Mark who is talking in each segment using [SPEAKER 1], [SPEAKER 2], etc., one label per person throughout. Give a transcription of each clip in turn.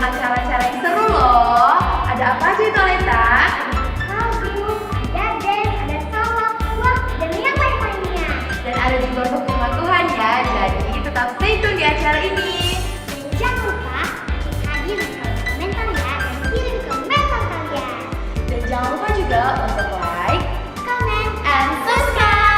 [SPEAKER 1] acara-acara yang seru loh. Ada apa aja itu, Aleta?
[SPEAKER 2] Lagu, ada dance, ada salak, wah, dan yang lain-lainnya.
[SPEAKER 1] Dan ada juga untuk firman Tuhan ya. Jadi tetap stay tune di acara ini.
[SPEAKER 2] Dan jangan lupa klik hadir di kolom komentar ya dan kirim komentar kalian.
[SPEAKER 1] Dan jangan lupa juga untuk like,
[SPEAKER 2] Comment
[SPEAKER 1] and subscribe.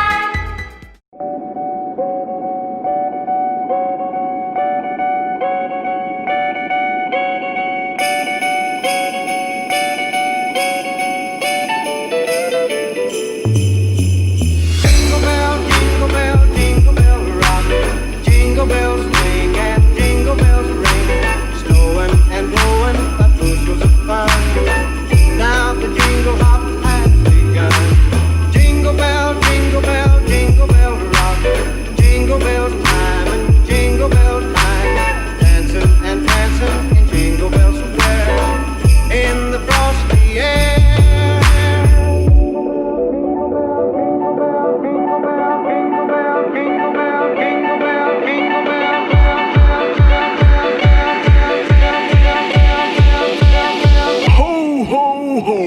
[SPEAKER 3] Jingle bell, jingle bell rock. Jingle bells swing and jingle bells ring. Snowing and blowing up bushels of fun. Now the jingle hop has begun. Jingle bell, jingle bell, jingle bell rock. Jingle bells time and jingle bell time. Dancing and prancing in Jingle Bell Square. In the frosty air. Ho, ho, ho.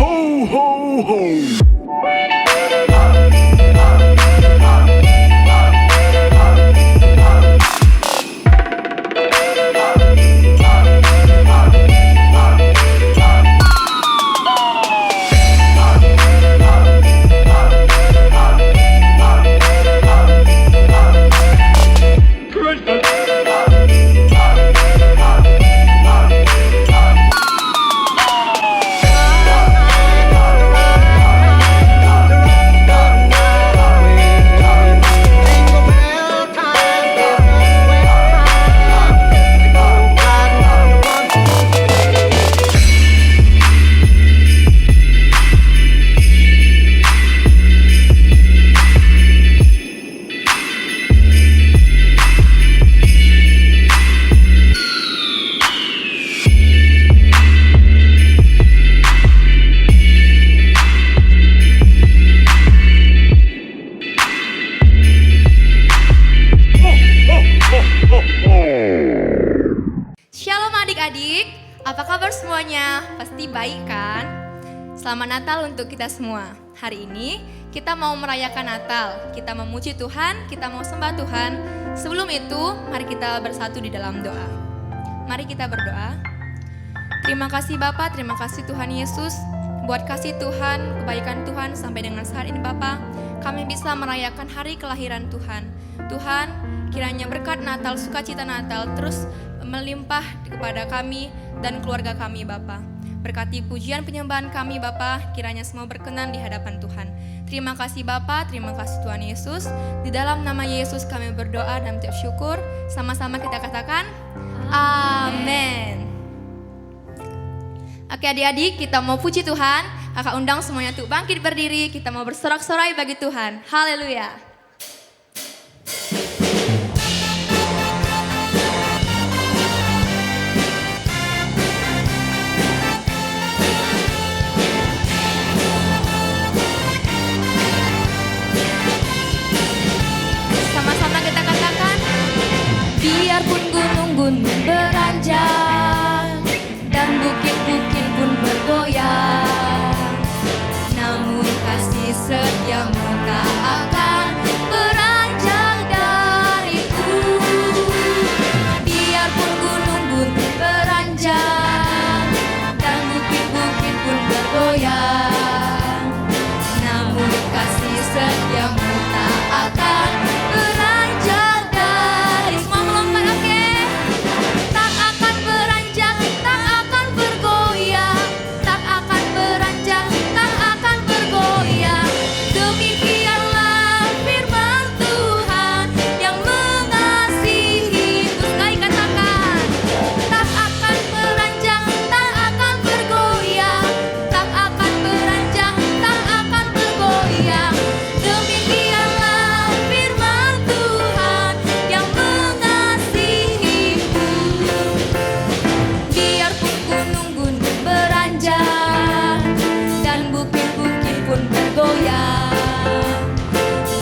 [SPEAKER 3] Ho, ho, ho.
[SPEAKER 4] Shalom adik-adik, apa kabar semuanya? Pasti baik kan? Selamat Natal untuk kita semua. Hari ini kita mau merayakan Natal, kita memuji Tuhan, kita mau sembah Tuhan. Sebelum itu, mari kita bersatu di dalam doa. Mari kita berdoa. Terima kasih Bapa, terima kasih Tuhan Yesus. Buat kasih Tuhan, kebaikan Tuhan sampai dengan saat ini Bapa, kami bisa merayakan hari kelahiran Tuhan. Tuhan, kiranya berkat Natal, sukacita Natal terus melimpah kepada kami dan keluarga kami Bapa. Berkati pujian penyembahan kami Bapa, kiranya semua berkenan di hadapan Tuhan. Terima kasih Bapa, terima kasih Tuhan Yesus. Di dalam nama Yesus kami berdoa dan mengucap syukur. Sama-sama kita katakan, amin. Oke adik-adik, kita mau puji Tuhan. Kakak undang semuanya untuk bangkit berdiri. Kita mau bersorak-sorai bagi Tuhan. Haleluya. gunung beranjak dan bukit-bukit pun bergoyang. Namun kasih setiamu tak akan beranjak dariku. Biarpun gunung pun beranjak dan bukit-bukit pun bergoyang, namun kasih setiamu tak akan beranjak dari. Semua melompat, oke? Tak akan beranjak, tak akan bergoyang, tak akan beranjak, tak akan bergoyang. Demikianlah firman Tuhan yang mengasihiku. Sekali katakan, tak akan beranjak, tak akan bergoyang, tak akan beranjak, tak akan bergoyang. Demikianlah firman Tuhan yang mengasihiku. Biarpun gunung-gunung beranjak dan bukit-bukit pun bergoyang,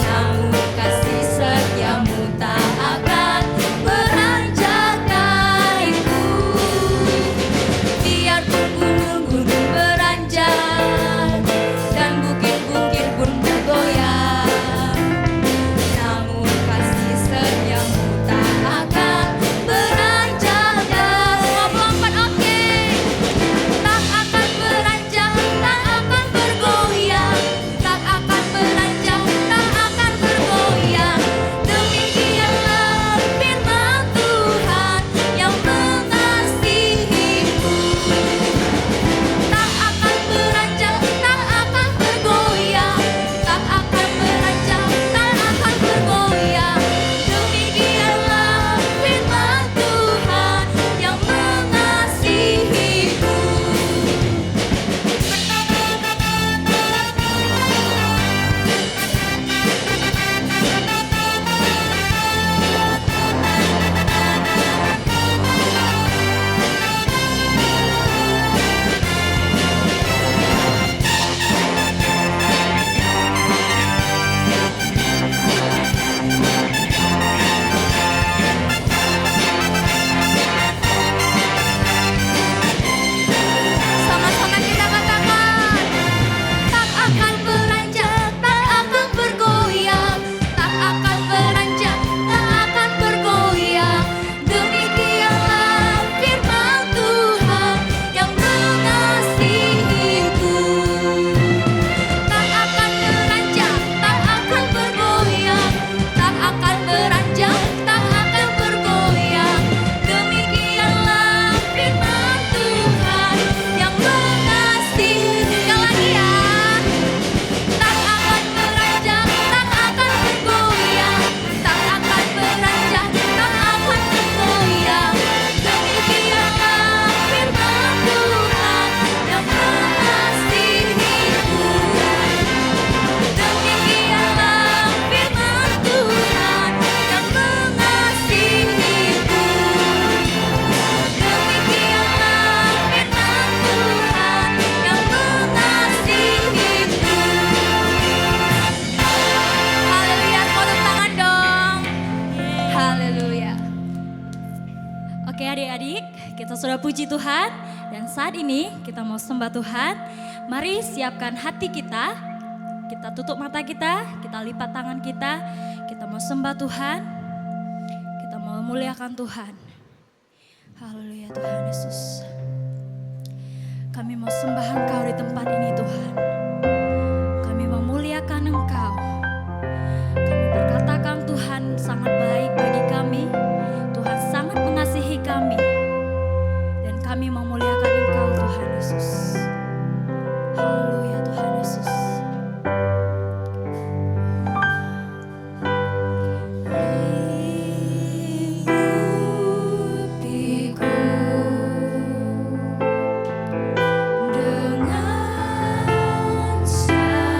[SPEAKER 4] namun kasih setiamu tak akan beranjak dariku. Biarpun gunung-gunung beranjak dan bukit-bukit pun bergoyang, namun kasih setiamu tak akan beranjak dan. Semua melompat, oke? Tak akan beranjak, tak akan bergoyang, tak akan beranjak, tak akan bergoyang. Demikianlah firman Tuhan yang mengasihiku. Tak akan beranjak, tak akan bergoyang, tak akan beranjak, tak akan bergoyang. Demikianlah firman Tuhan yang mengasihiku. Sama-sama kita katakan, tak akan beranjak, tak akan bergoyang, tak akan beranjak, tak akan bergoyang. Demikianlah firman Tuhan yang mengasihiku. Tak akan beranjak, tak akan bergoyang, tak akan beranjak, tak akan bergoyang. Demikianlah firman Tuhan yang mengasihi. Sekali lagi ya. Tak akan beranjak, tak akan bergoyang, tak akan beranjak, tak akan bergoyang. Demikianlah firman Tuhan yang mengasihiku. Demikianlah firman Tuhan yang mengasihiku. Demikianlah firman Tuhan yang mengasihiku. Haleluya, semua tepuk tangan dong. Haleluya.
[SPEAKER 5] Oke adik-adik, kita sudah puji Tuhan dan saat ini kita mau sembah Tuhan. Mari siapkan hati kita, kita tutup mata kita lipat tangan kita mau sembah Tuhan, kita mau muliakan Tuhan. Haleluya Tuhan Yesus. Kami mau sembah Engkau di tempat ini Tuhan. Kami memuliakan Engkau. Kami berkatakan Tuhan sangat baik bagi kami. Tuhan sangat mengasihi kami. Dan kami memuliakan Engkau Tuhan Yesus. Haleluya Tuhan Yesus.
[SPEAKER 4] Hidupku dengan saya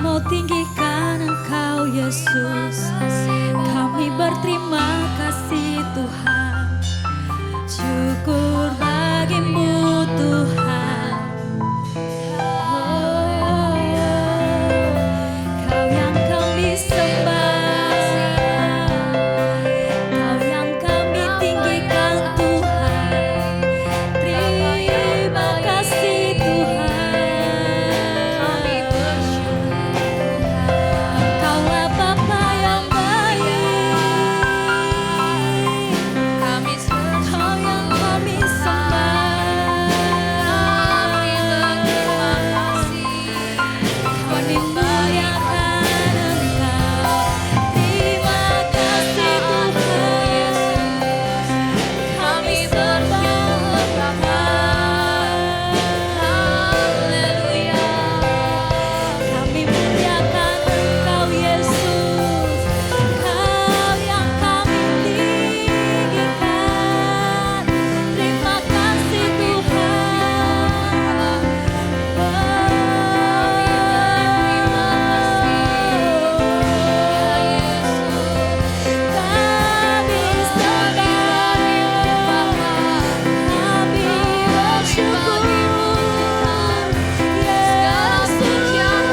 [SPEAKER 5] mau tinggikan Engkau Yesus. Kami berterima kasih Tuhan. Syukur bagimu Tuhan. Oh, Kau yang kami sembah, Kau yang kami tinggikan Tuhan. Terima kasih Tuhan.
[SPEAKER 4] Kami bersyukur.
[SPEAKER 5] Engkaulah Bapa yang baik.
[SPEAKER 4] Kami
[SPEAKER 5] Kau yang kami sembah.
[SPEAKER 4] kami berterima kasih.
[SPEAKER 5] Kami muliakan Engkau. Terima kasih Tuhan. Kami sembah Bapa.
[SPEAKER 4] Haleluya.
[SPEAKER 5] Kami muliakan Engkau Yesus. Kau yang kami tinggikan. Terima kasih Tuhan. Kami sembah, kami bersyukur. Yesus Tuhan,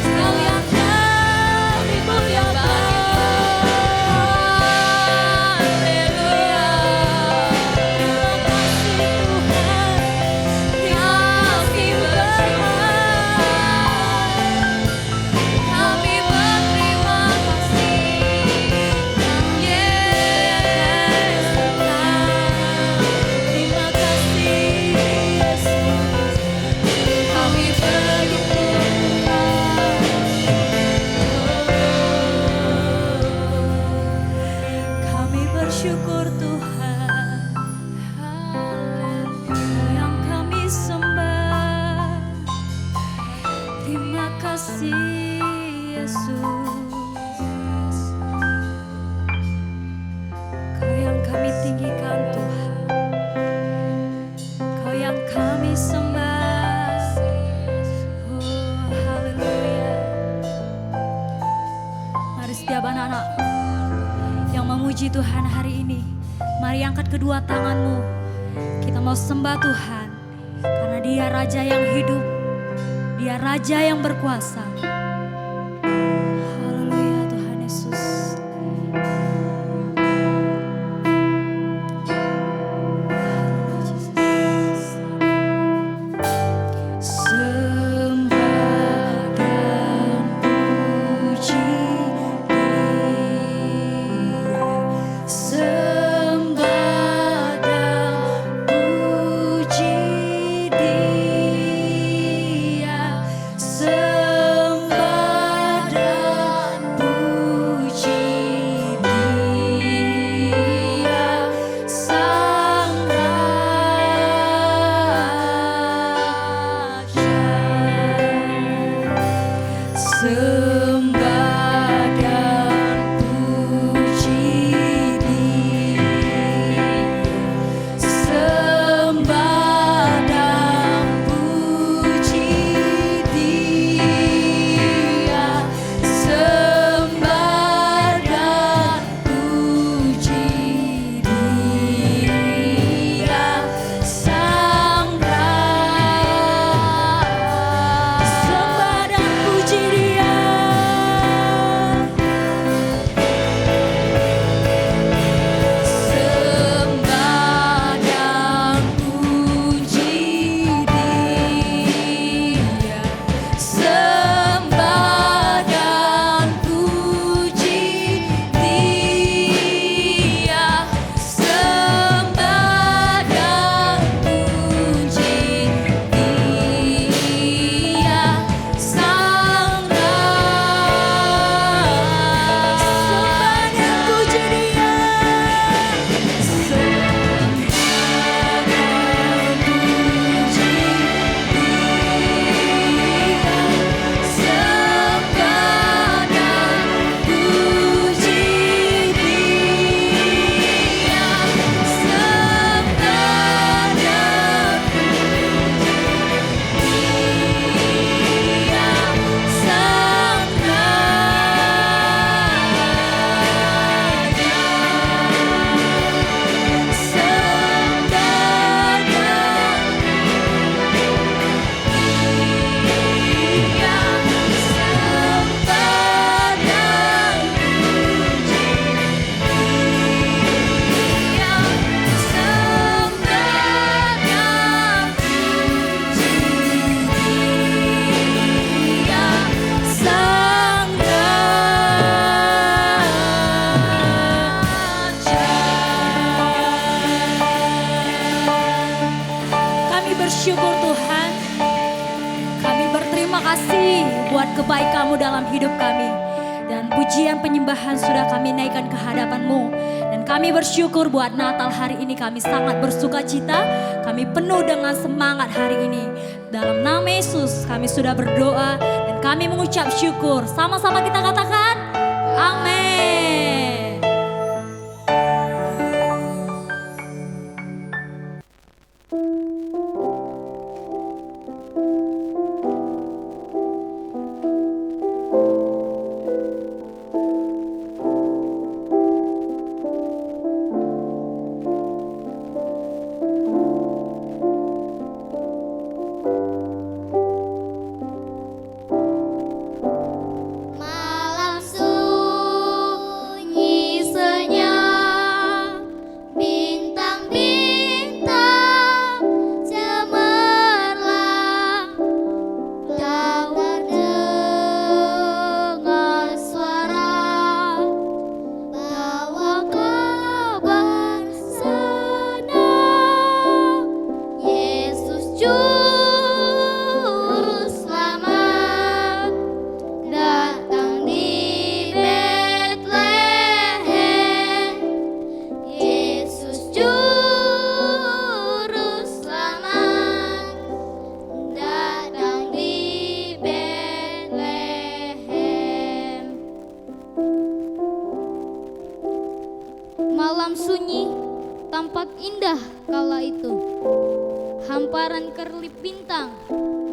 [SPEAKER 5] Kau yang kami muliakan. Haleluya. Terima kasih Tuhan. Kami berterima kasih. Terima kasih Yesus. Kami Kami bersyukur Tuhan. Kau yang kami sembah. Terima kasih Yesus. Kau yang kami tinggikan Tuhan. Kau yang kami sembah. Oh, haleluya. Mari setiap anak-anak yang memuji Tuhan hari ini, mari angkat kedua tanganmu. Kita mau sembah Tuhan, karena Dia Raja yang hidup, Dia Raja yang berkuasa. Haleluya Tuhan Yesus. Sembah dan puji Dia. Sembah dan puji Dia. Sembah dan puji Dia. Sang Raja. Sembah dan puji Dia. Sembah dan puji Dia. Sembah dan puji Dia. Sang Raja. Sembah dan puji Dia. kasih buat kebaikan-Mu dalam hidup kami. Dan pujian penyembahan sudah kami naikkan ke hadapan-Mu. Dan kami bersyukur buat Natal hari ini kami sangat bersuka cita. Kami penuh dengan semangat hari ini. Dalam nama Yesus kami sudah berdoa dan kami mengucap syukur. Sama-sama kita katakan, amin.
[SPEAKER 2] Malam sunyi senyap, bintang-bintang cemerlang, tawar dengar suara, bawa kabar senang, Yesus Juru Selamat datang di Betlehem. Yesus Juru Selamat datang di Betlehem. Malam sunyi tampak indah kala itu. Hamparan kerlip bintang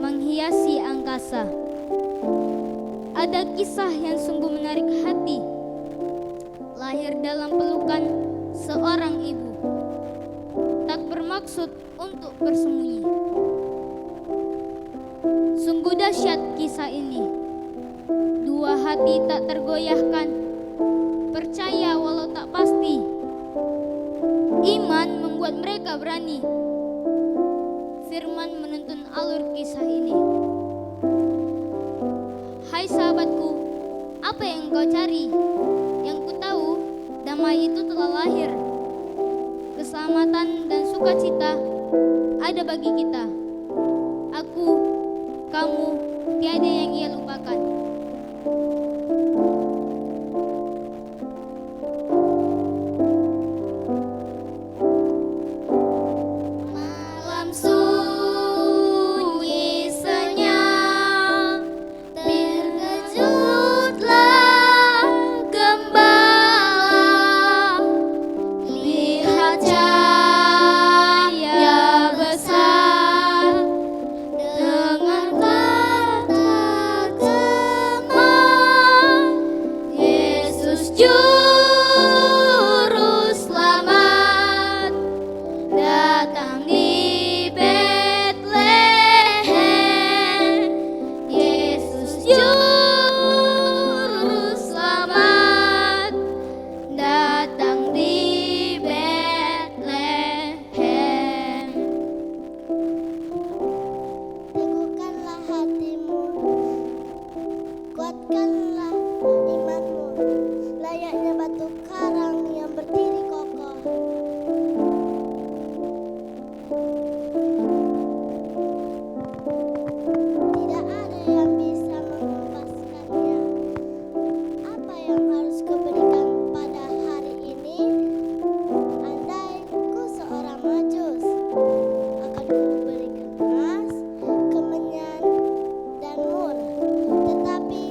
[SPEAKER 2] menghiasi angkasa. Ada kisah yang sungguh menarik hati. Lahir dalam pelukan seorang ibu, tak bermaksud untuk bersembunyi. Sungguh dahsyat kisah ini. Dua hati tak tergoyahkan, percaya walau tak pasti. Iman membuat mereka berani. Firman menuntun alur kisah ini. Hai sahabatku, apa yang kau cari? Yang ku tahu, damai itu telah lahir. Keselamatan dan sukacita ada bagi kita. Aku, kamu, tiada yang ia lupakan. Malam sunyi senyap, terkejutlah gembala, lihat cahaya besar, dengar kata gemar, Yesus Juru Selamat datang di Betlehem. Yesus Juru Selamat datang di Betlehem. Teguhkanlah hatimu, kuatkanlah imanmu, layaknya batu karang yang berdiri kokoh. Tidak ada yang bisa mengumpaskannya. Apa yang harus kuberikan pada hari ini? Andai ku seorang majus, akan kuberikan emas, kemenyan, dan mur. Tetapi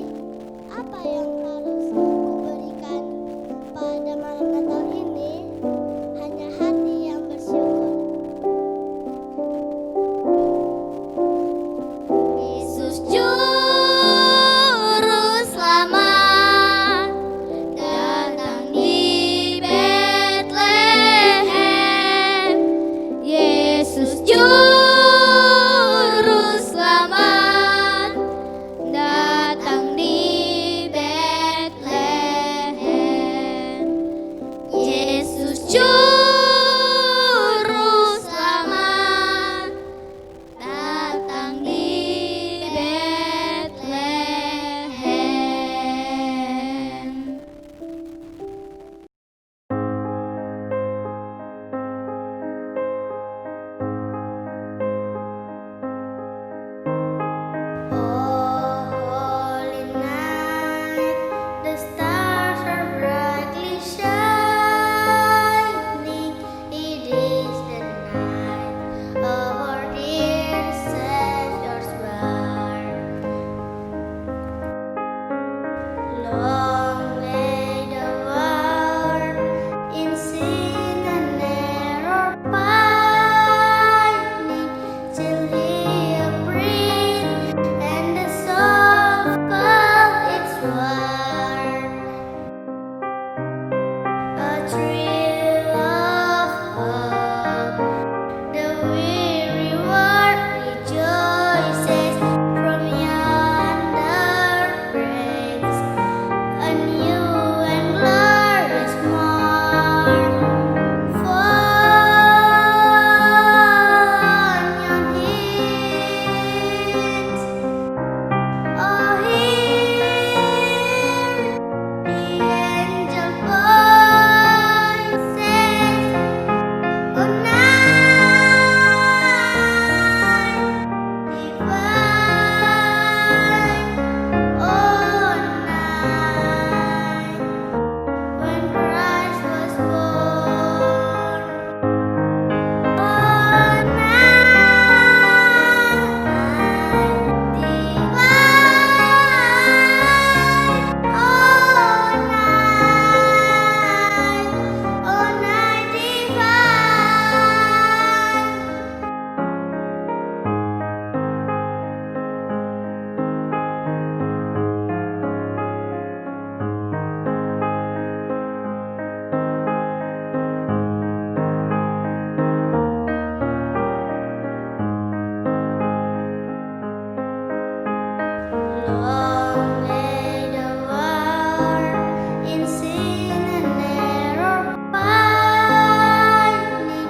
[SPEAKER 6] long lay the world in sin and error, finding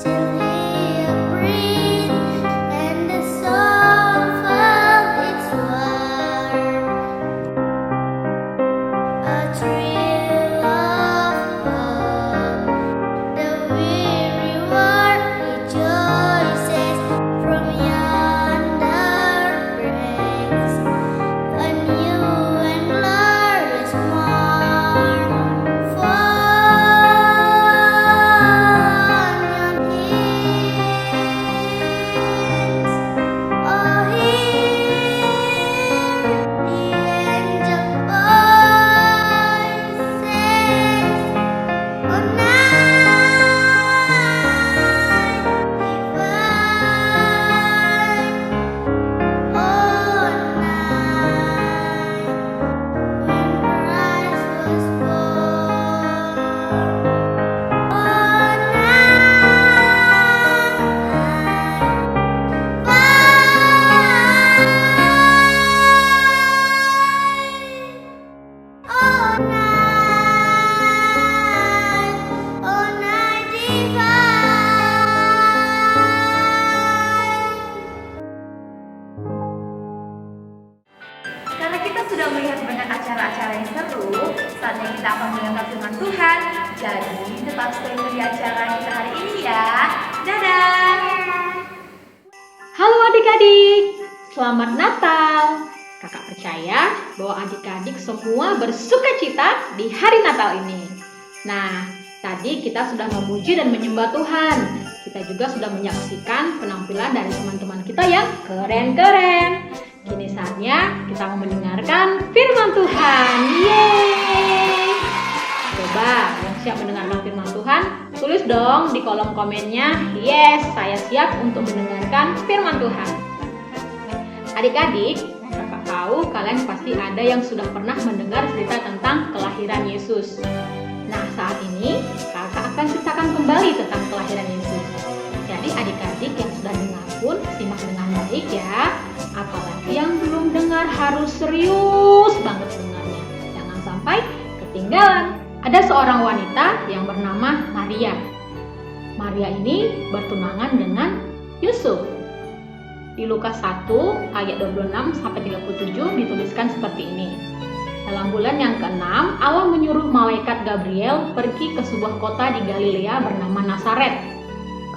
[SPEAKER 6] till he breathed, and the soul felt its worth. A thrill of hope, the weary world rejoices from yonder breaks a new and glorious morn. Fall on hills, oh hear the angel voices, oh night divine, oh night when Christ was born, oh night divine.
[SPEAKER 1] Karena kita sudah melihat banyak acara-acara yang seru, saatnya kita akan mendengar firman Tuhan. Jadi tetap stay di acara kita hari ini ya. Dadah!
[SPEAKER 7] Halo adik-adik, selamat Natal. Kakak percaya bahwa adik-adik semua bersuka cita di hari Natal ini. Nah, tadi kita sudah memuji dan menyembah Tuhan. Kita juga sudah menyaksikan penampilan dari teman-teman kita yang keren-keren. Kini saatnya kita mau mendengarkan firman Tuhan. Yeay! Coba yang siap mendengarkan firman Tuhan, tulis dong di kolom komennya, yes, saya siap untuk mendengarkan firman Tuhan. Adik-adik, kakak tahu kalian pasti ada yang sudah pernah mendengar cerita tentang kelahiran Yesus. Nah, saat ini kakak akan ceritakan kembali tentang kelahiran Yesus. Jadi adik-adik yang sudah dengar pun simak dengan baik ya. Apalagi yang belum dengar harus serius banget dengarnya. Jangan sampai ketinggalan. Ada seorang wanita yang bernama Maria. Maria ini bertunangan dengan Yusuf. Di Lukas 1 ayat 26 sampai 37 dituliskan seperti ini. Dalam bulan yang ke-6, Allah menyuruh malaikat Gabriel pergi ke sebuah kota di Galilea bernama Nazaret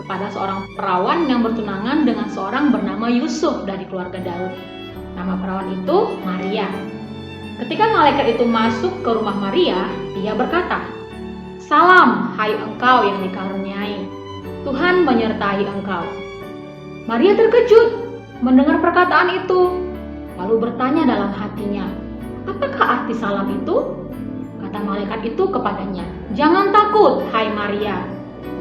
[SPEAKER 7] kepada seorang perawan yang bertunangan dengan seorang bernama Yusuf dari keluarga Daud. Nama perawan itu Maria. Ketika malaikat itu masuk ke rumah Maria, dia berkata, "Salam, hai engkau yang dikaruniai, Tuhan menyertai engkau." Maria terkejut mendengar perkataan itu, lalu bertanya dalam hatinya, "Apakah arti salam itu?" Kata malaikat itu kepadanya, "Jangan takut, hai Maria,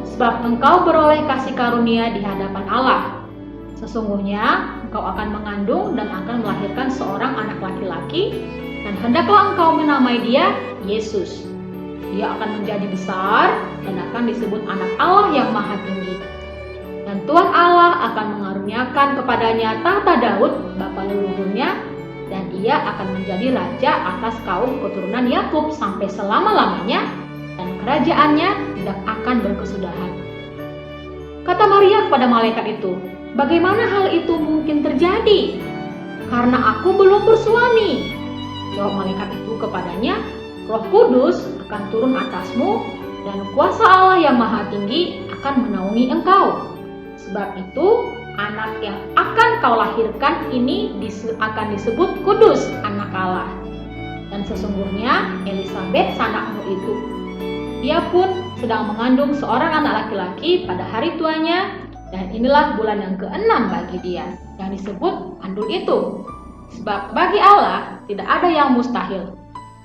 [SPEAKER 7] sebab engkau beroleh kasih karunia di hadapan Allah. Sesungguhnya engkau akan mengandung dan akan melahirkan seorang anak laki-laki, dan hendaklah engkau menamai dia Yesus. Dia akan menjadi besar dan akan disebut anak Allah yang maha tinggi. Dan Tuhan Allah akan mengaruniakan kepadanya tahta Daud, bapa leluhurnya, dan ia akan menjadi raja atas kaum keturunan Yakub sampai selama-lamanya, dan kerajaannya tidak akan berkesudahan." Kata Maria kepada malaikat itu, "Bagaimana hal itu mungkin terjadi? Karena aku belum bersuami." Jawab malaikat itu kepadanya, "Roh Kudus akan turun atasmu, dan kuasa Allah yang maha tinggi akan menaungi engkau. Sebab itu, anak yang akan kau lahirkan ini akan disebut kudus, anak Allah. Dan sesungguhnya Elisabet sanakmu itu, ia pun sedang mengandung seorang anak laki-laki pada hari tuanya, dan inilah bulan yang ke-6 bagi dia, yang disebut andul itu. Sebab bagi Allah tidak ada yang mustahil."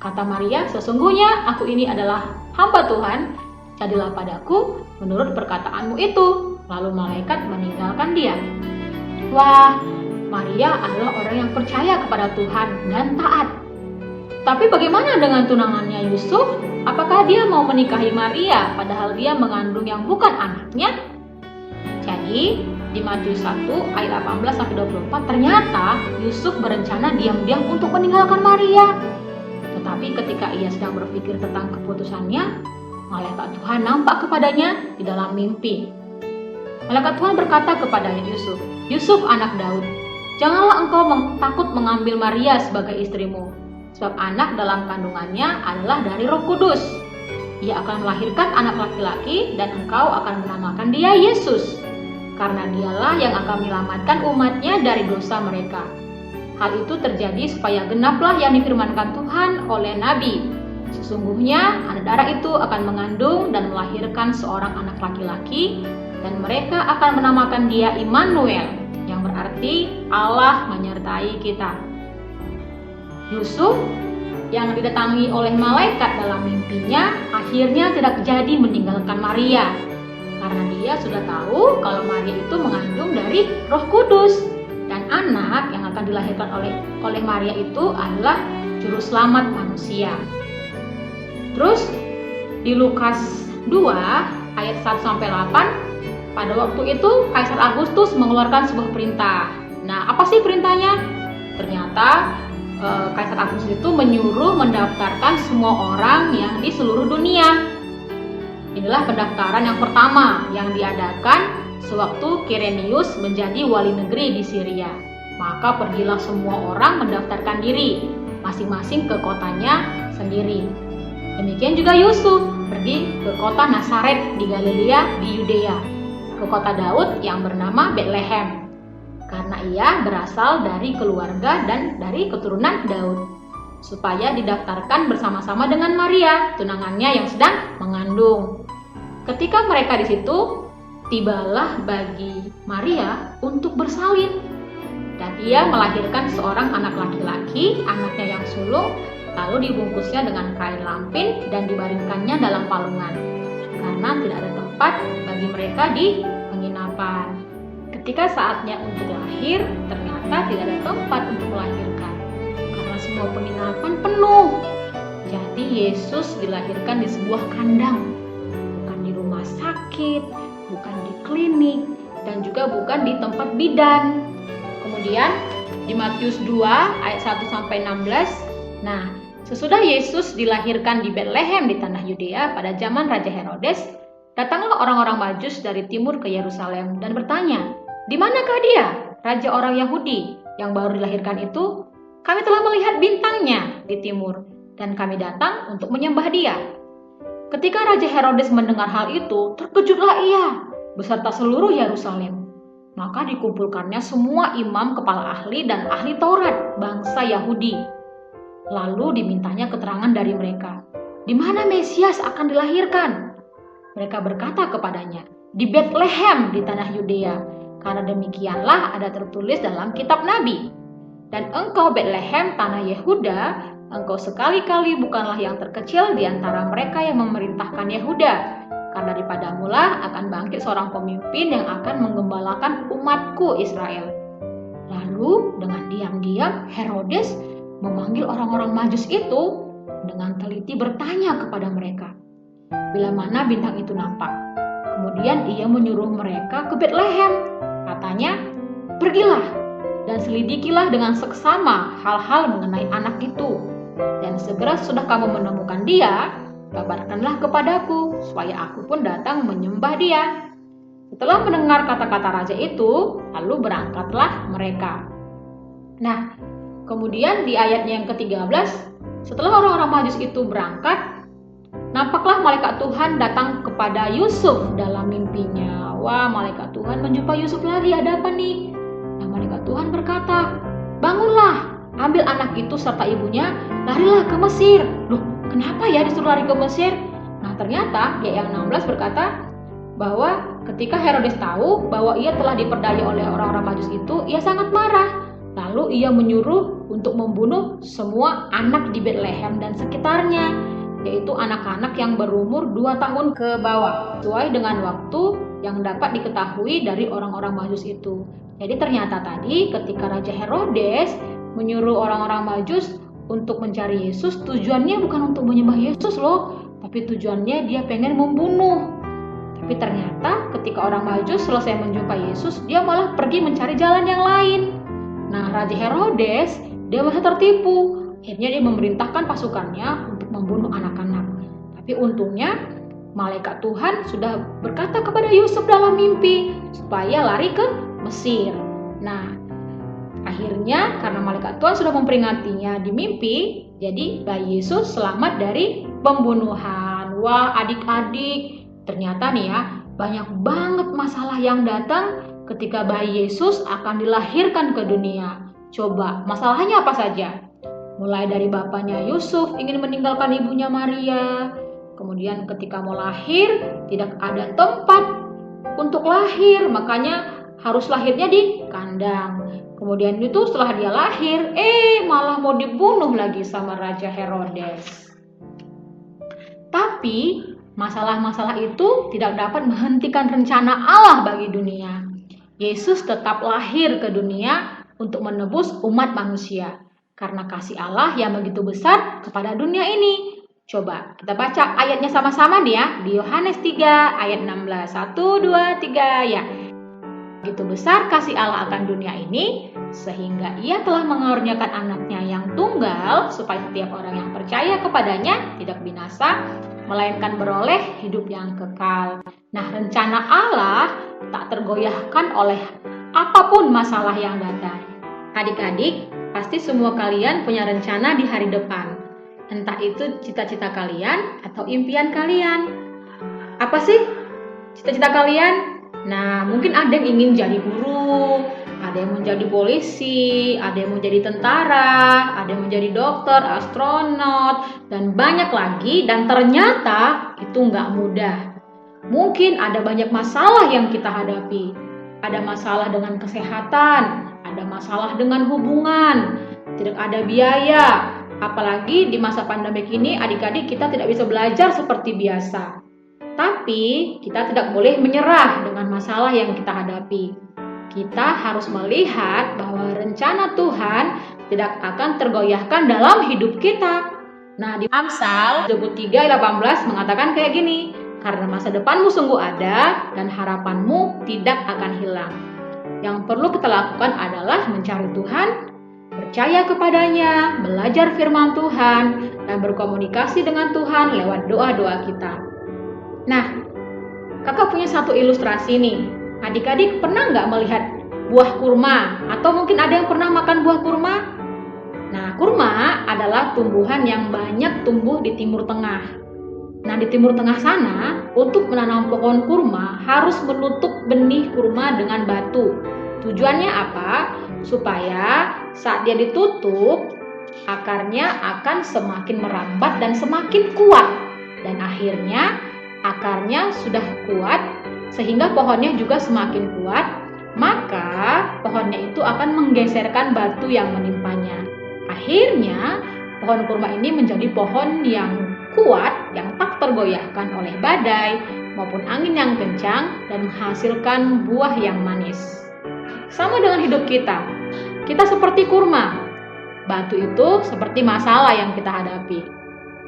[SPEAKER 7] Kata Maria, "Sesungguhnya aku ini adalah hamba Tuhan, jadilah padaku menurut perkataanmu itu." Lalu malaikat meninggalkan dia. Wah, Maria adalah orang yang percaya kepada Tuhan dan taat. Tapi bagaimana dengan tunangannya Yusuf? Apakah dia mau menikahi Maria padahal dia mengandung yang bukan anaknya? Jadi, di Matius 1 ayat 18-24, ternyata Yusuf berencana diam-diam untuk meninggalkan Maria. Tetapi ketika ia sedang berpikir tentang keputusannya, malaikat Tuhan nampak kepadanya di dalam mimpi. Malaikat Tuhan berkata kepada Yusuf, "Yusuf anak Daud, janganlah engkau takut mengambil Maria sebagai istrimu, sebab anak dalam kandungannya adalah dari Roh Kudus. Ia akan melahirkan anak laki-laki dan engkau akan menamakan dia Yesus, karena dialah yang akan menyelamatkan umatnya dari dosa mereka." Hal itu terjadi supaya genaplah yang difirmankan Tuhan oleh Nabi. Sesungguhnya anak darah itu akan mengandung dan melahirkan seorang anak laki-laki, dan mereka akan menamakan dia Immanuel, yang berarti Allah menyertai kita. Yusuf yang didatangi oleh malaikat dalam mimpinya akhirnya tidak jadi meninggalkan Maria, karena dia sudah tahu kalau Maria itu mengandung dari Roh Kudus, dan anak yang akan dilahirkan oleh Maria itu adalah juru selamat manusia. Terus di Lukas 2 ayat 1-8, pada waktu itu Kaisar Agustus mengeluarkan sebuah perintah. Nah, apa sih perintahnya? Ternyata Kaisar Agustus itu menyuruh mendaftarkan semua orang yang di seluruh dunia. Inilah pendaftaran yang pertama yang diadakan sewaktu Kirenius menjadi wali negeri di Syria. Maka pergilah semua orang mendaftarkan diri, masing-masing ke kotanya sendiri. Demikian juga Yusuf pergi ke kota Nazaret di Galilea di Yudea, ke kota Daud yang bernama Betlehem, karena ia berasal dari keluarga dan dari keturunan Daud, supaya didaftarkan bersama-sama dengan Maria, tunangannya yang sedang mengandung. Ketika mereka di situ, tibalah bagi Maria untuk bersalin, dan ia melahirkan seorang anak laki-laki, anaknya yang sulung, lalu dibungkusnya dengan kain lampin dan dibaringkannya dalam palungan, karena tidak ada tempat bagi mereka di penginapan. Ketika saatnya untuk lahir, ternyata tidak ada tempat untuk melahirkan, karena semua penginapan penuh. Jadi Yesus dilahirkan di sebuah kandang, bukan di rumah sakit, bukan di klinik, dan juga bukan di tempat bidan. Kemudian di Matius 2 ayat 1-16, nah, sesudah Yesus dilahirkan di Betlehem di tanah Yudea pada zaman Raja Herodes, datanglah orang-orang Majus dari timur ke Yerusalem dan bertanya, "Di manakah dia, raja orang Yahudi yang baru dilahirkan itu? Kami telah melihat bintangnya di timur, dan kami datang untuk menyembah dia." Ketika Raja Herodes mendengar hal itu, terkejutlah ia beserta seluruh Yerusalem. Maka dikumpulkannya semua imam, kepala ahli, dan ahli Taurat bangsa Yahudi. Lalu dimintanya keterangan dari mereka, di mana Mesias akan dilahirkan. Mereka berkata kepadanya, di Betlehem di tanah Yudea, karena demikianlah ada tertulis dalam kitab Nabi. Dan engkau Betlehem tanah Yehuda, engkau sekali-kali bukanlah yang terkecil di antara mereka yang memerintahkan Yehuda, karena daripadamulah akan bangkit seorang pemimpin yang akan menggembalakan umatku Israel. Lalu dengan diam-diam Herodes memanggil orang-orang Majus itu dengan teliti bertanya kepada mereka, bila mana bintang itu nampak. Kemudian ia menyuruh mereka ke Betlehem. Katanya, pergilah dan selidikilah dengan seksama hal-hal mengenai anak itu. Dan segera sudah kamu menemukan dia, kabarkanlah kepadaku, supaya aku pun datang menyembah dia. Setelah mendengar kata-kata raja itu, lalu berangkatlah mereka. Nah, kemudian di ayatnya yang ke-13, setelah orang-orang Majus itu berangkat, nampaklah malaikat Tuhan datang kepada Yusuf dalam mimpinya. Wah, malaikat Tuhan menjumpai Yusuf lagi, ada apa nih? Nah, malaikat Tuhan berkata, bangunlah, ambil anak itu serta ibunya, larilah ke Mesir. Loh, kenapa ya disuruh lari ke Mesir? Nah, ternyata di ayat yang 16 berkata bahwa ketika Herodes tahu bahwa ia telah diperdaya oleh orang-orang Majus itu, ia sangat marah. Lalu ia menyuruh untuk membunuh semua anak di Betlehem dan sekitarnya, yaitu anak-anak yang berumur 2 tahun ke bawah, sesuai dengan waktu yang dapat diketahui dari orang-orang Majus itu. Jadi ternyata tadi ketika Raja Herodes menyuruh orang-orang Majus untuk mencari Yesus, tujuannya bukan untuk menyembah Yesus loh, tapi tujuannya dia pengen membunuh. Tapi Tapi ternyata ketika orang Majus selesai menjumpai Yesus, dia malah pergi mencari jalan yang lain. Nah, Raja Herodes, dia merasa tertipu. Akhirnya dia memerintahkan pasukannya untuk membunuh anak-anak. Tapi untungnya malaikat Tuhan sudah berkata kepada Yusuf dalam mimpi supaya lari ke Mesir. Nah, akhirnya karena malaikat Tuhan sudah memperingatinya di mimpi, jadi bayi Yesus selamat dari pembunuhan. Wah, adik-adik, ternyata nih ya, banyak banget masalah yang datang ketika bayi Yesus akan dilahirkan ke dunia. Coba, masalahnya apa saja? Mulai dari bapaknya Yusuf ingin meninggalkan ibunya Maria. Kemudian ketika mau lahir, tidak ada tempat untuk lahir, makanya harus lahirnya di kandang. Kemudian itu setelah dia lahir, malah mau dibunuh lagi sama Raja Herodes. Tapi masalah-masalah itu tidak dapat menghentikan rencana Allah bagi dunia. Yesus tetap lahir ke dunia untuk menebus umat manusia karena kasih Allah yang begitu besar kepada dunia ini. Coba kita baca ayatnya sama-sama nih ya, di Yohanes 3 ayat 16. 1, 2, 3 ya. Begitu besar kasih Allah akan dunia ini, sehingga ia telah mengaruniakan anaknya yang tunggal, supaya setiap orang yang percaya kepadanya tidak binasa, melainkan beroleh hidup yang kekal. Nah, rencana Allah tak tergoyahkan oleh apapun masalah yang datang. Adik-adik, pasti semua kalian punya rencana di hari depan. Entah itu cita-cita kalian atau impian kalian. Apa sih cita-cita kalian? Nah, mungkin ada yang ingin jadi guru, ada yang mau jadi polisi, ada yang mau jadi tentara, ada yang mau jadi dokter, astronot, dan banyak lagi. Dan ternyata itu nggak mudah. Mungkin ada banyak masalah yang kita hadapi. Ada masalah dengan kesehatan, ada masalah dengan hubungan, tidak ada biaya. Apalagi di masa pandemik ini, adik-adik kita tidak bisa belajar seperti biasa. Tapi kita tidak boleh menyerah dengan masalah yang kita hadapi. Kita harus melihat bahwa rencana Tuhan tidak akan tergoyahkan dalam hidup kita. Nah, di Amsal 23:18 mengatakan kayak gini, karena masa depanmu sungguh ada dan harapanmu tidak akan hilang. Yang perlu kita lakukan adalah mencari Tuhan, percaya kepadanya, belajar firman Tuhan, dan berkomunikasi dengan Tuhan lewat doa-doa kita. Nah, kakak punya satu ilustrasi nih. Adik-adik pernah nggak melihat buah kurma? Atau mungkin ada yang pernah makan buah kurma? Nah, kurma adalah tumbuhan yang banyak tumbuh di Timur Tengah. Nah, di Timur Tengah sana, untuk menanam pohon kurma harus menutup benih kurma dengan batu. Tujuannya apa? Supaya saat dia ditutup, akarnya akan semakin merambat dan semakin kuat. Dan akhirnya akarnya sudah kuat sehingga pohonnya juga semakin kuat, maka pohonnya itu akan menggeserkan batu yang menimpanya. Akhirnya pohon kurma ini menjadi pohon yang kuat, yang tak tergoyahkan oleh badai maupun angin yang kencang dan menghasilkan buah yang manis. Sama dengan hidup kita. Kita seperti kurma. Batu itu seperti masalah yang kita hadapi.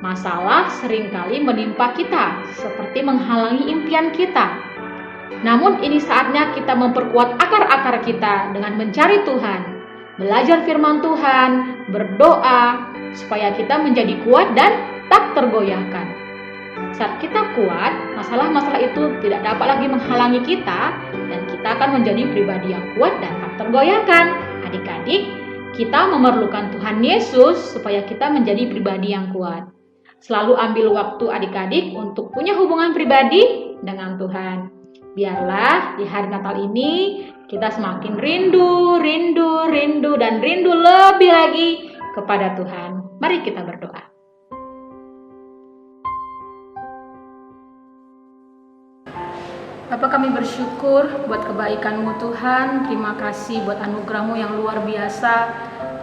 [SPEAKER 7] Masalah seringkali menimpa kita, seperti menghalangi impian kita. Namun ini saatnya kita memperkuat akar-akar kita dengan mencari Tuhan, belajar firman Tuhan, berdoa, supaya kita menjadi kuat dan tak tergoyahkan. Saat kita kuat, masalah-masalah itu tidak dapat lagi menghalangi kita, dan kita akan menjadi pribadi yang kuat dan tak tergoyahkan. Adik-adik, kita memerlukan Tuhan Yesus supaya kita menjadi pribadi yang kuat. Selalu ambil waktu adik-adik untuk punya hubungan pribadi dengan Tuhan. Biarlah di hari Natal ini kita semakin rindu, dan rindu lebih lagi kepada Tuhan. Mari kita berdoa.
[SPEAKER 8] Bapa, kami bersyukur buat kebaikan-Mu Tuhan. Terima kasih buat anugerah-Mu yang luar biasa.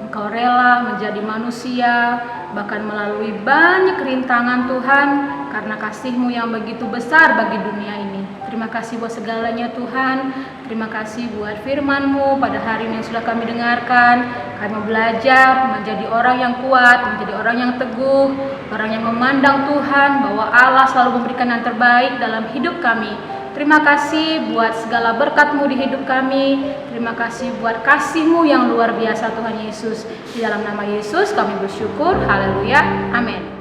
[SPEAKER 8] Engkau rela menjadi manusia, bahkan melalui banyak rintangan Tuhan, karena kasih-Mu yang begitu besar bagi dunia ini. Terima kasih buat segalanya Tuhan. Terima kasih buat firman-Mu pada hari ini yang sudah kami dengarkan. Kami belajar menjadi orang yang kuat, menjadi orang yang teguh, orang yang memandang Tuhan, bahwa Allah selalu memberikan yang terbaik dalam hidup kami. Terima kasih buat segala berkat-Mu di hidup kami. Terima kasih buat kasih-Mu yang luar biasa Tuhan Yesus. Di dalam nama Yesus kami bersyukur. Haleluya. Amin.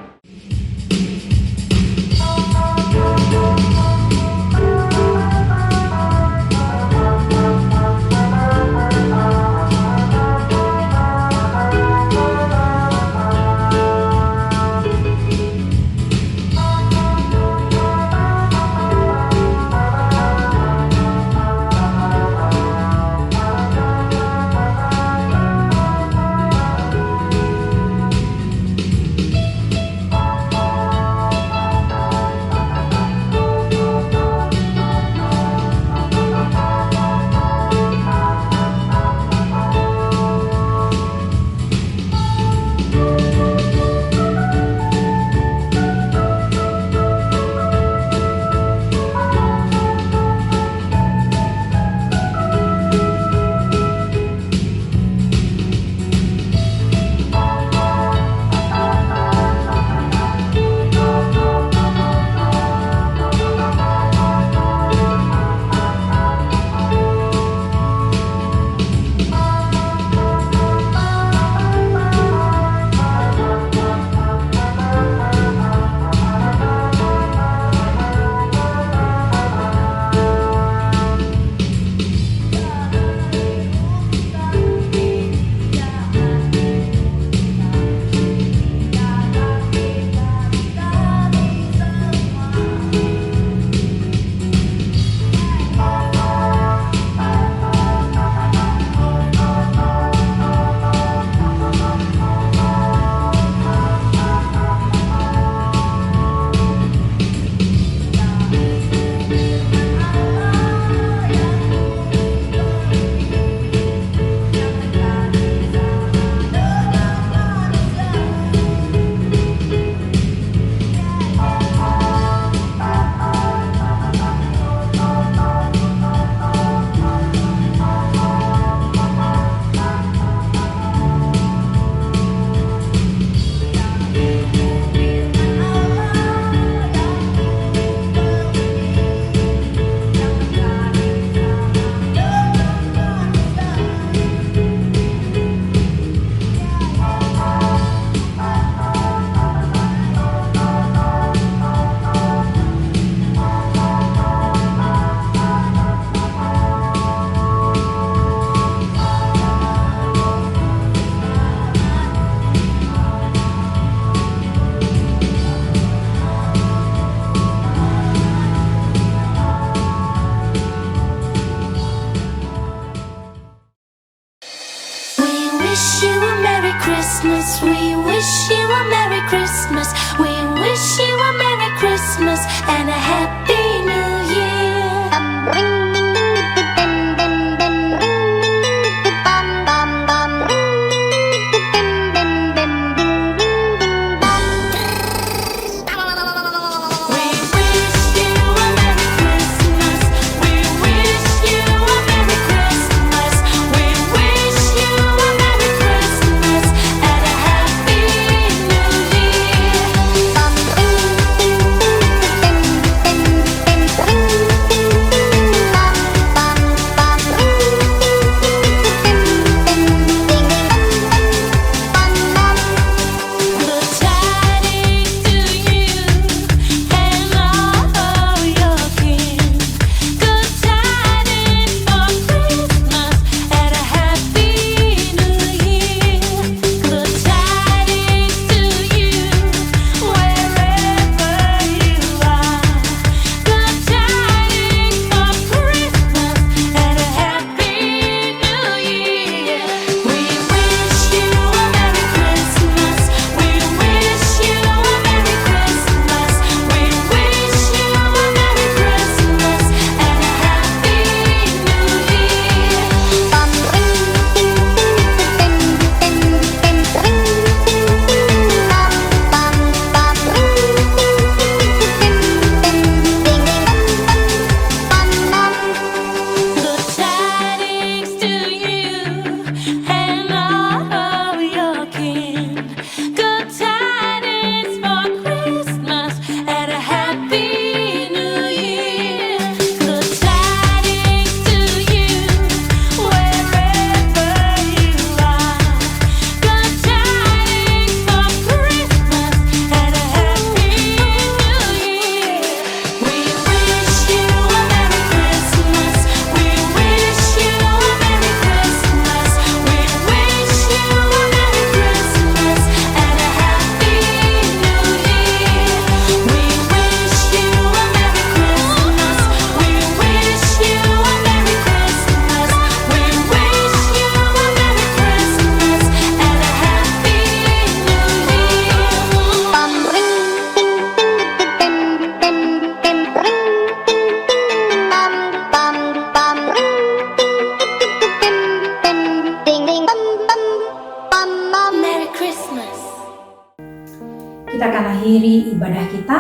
[SPEAKER 9] kita akan akhiri ibadah kita,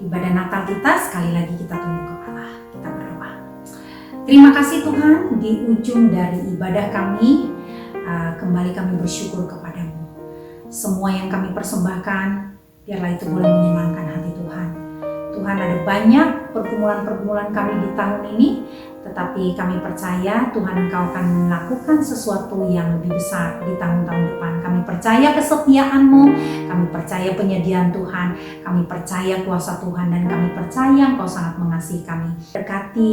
[SPEAKER 9] ibadah Natal kita. Sekali lagi kita tunduk kepala, kita berdoa. Terima kasih Tuhan, di ujung dari ibadah kami, kembali kami bersyukur kepadamu. Semua yang kami persembahkan, biarlah itu boleh menyenangkan hati Tuhan. Tuhan, ada banyak pergumulan-pergumulan kami di tahun ini, tetapi kami percaya Tuhan Engkau akan melakukan sesuatu yang lebih besar di tahun-tahun depan. Kami percaya kesetiaan-Mu, kami percaya penyediaan Tuhan, kami percaya kuasa Tuhan, dan kami percaya Engkau sangat mengasihi kami. Berkati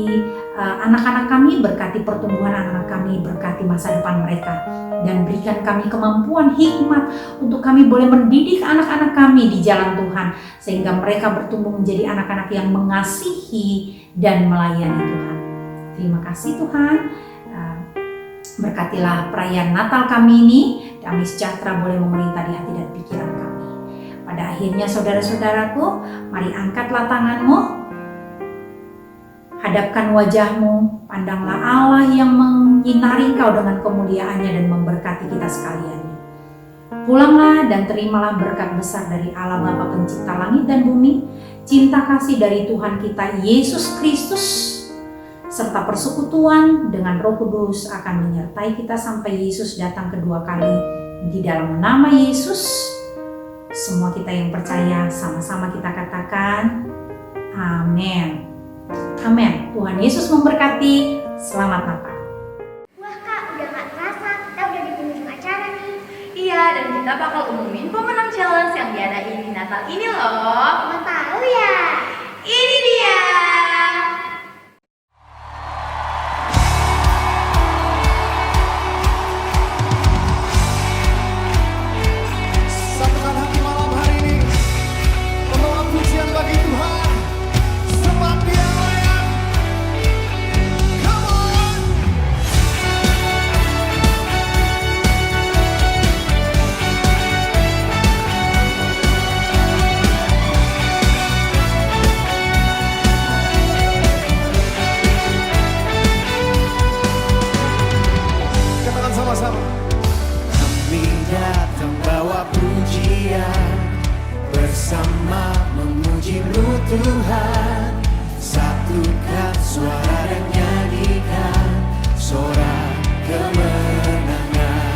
[SPEAKER 9] anak-anak kami, berkati pertumbuhan anak-anak kami, berkati masa depan mereka, dan berikan kami kemampuan hikmat untuk kami boleh mendidik anak-anak kami di jalan Tuhan, sehingga mereka bertumbuh menjadi anak-anak yang mengasihi dan melayani Tuhan. Terima kasih Tuhan. Berkatilah perayaan Natal kami ini, damai sejahtera boleh memerintah di hati dan pikiran kami. Pada akhirnya saudara-saudaraku, mari angkatlah tanganmu, hadapkan wajahmu, pandanglah Allah yang menyinari kau dengan kemuliaannya dan memberkati kita sekalian. Pulanglah dan terimalah berkat besar dari Allah Bapa Pencipta langit dan bumi, cinta kasih dari Tuhan kita Yesus Kristus, serta persekutuan dengan Roh Kudus akan menyertai kita sampai Yesus datang kedua kali. Di dalam nama Yesus, semua kita yang percaya sama-sama kita katakan amin. Amin. Tuhan Yesus memberkati. Selamat Natal.
[SPEAKER 6] Wah Kak, udah gak terasa, kita udah di penghujung acara nih.
[SPEAKER 1] Iya, dan kita bakal umumin pemenang challenge yang diadain di Natal ini loh.
[SPEAKER 6] Mau tahu ya?
[SPEAKER 1] Ini dia.
[SPEAKER 3] Satukan hati malam hari ini, membawa pujian bagi Tuhan. Sebab Dia layak. Come on. Katakan sama-sama. Kami datang bawa pujian, bersama memuji-Mu Tuhan. Satukan suara dan nyanyikan sorak kemenangan.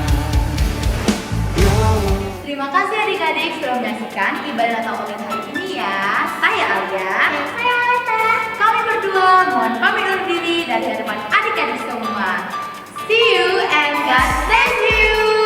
[SPEAKER 1] Terima kasih adik-adik sudah menyaksikan ibadah Natal online hari ini ya. Saya Alia.
[SPEAKER 6] Dan saya Aleta.
[SPEAKER 1] Kami berdua mohon pamit undur diri dari hadapan adik-adik semua. See you and God bless you.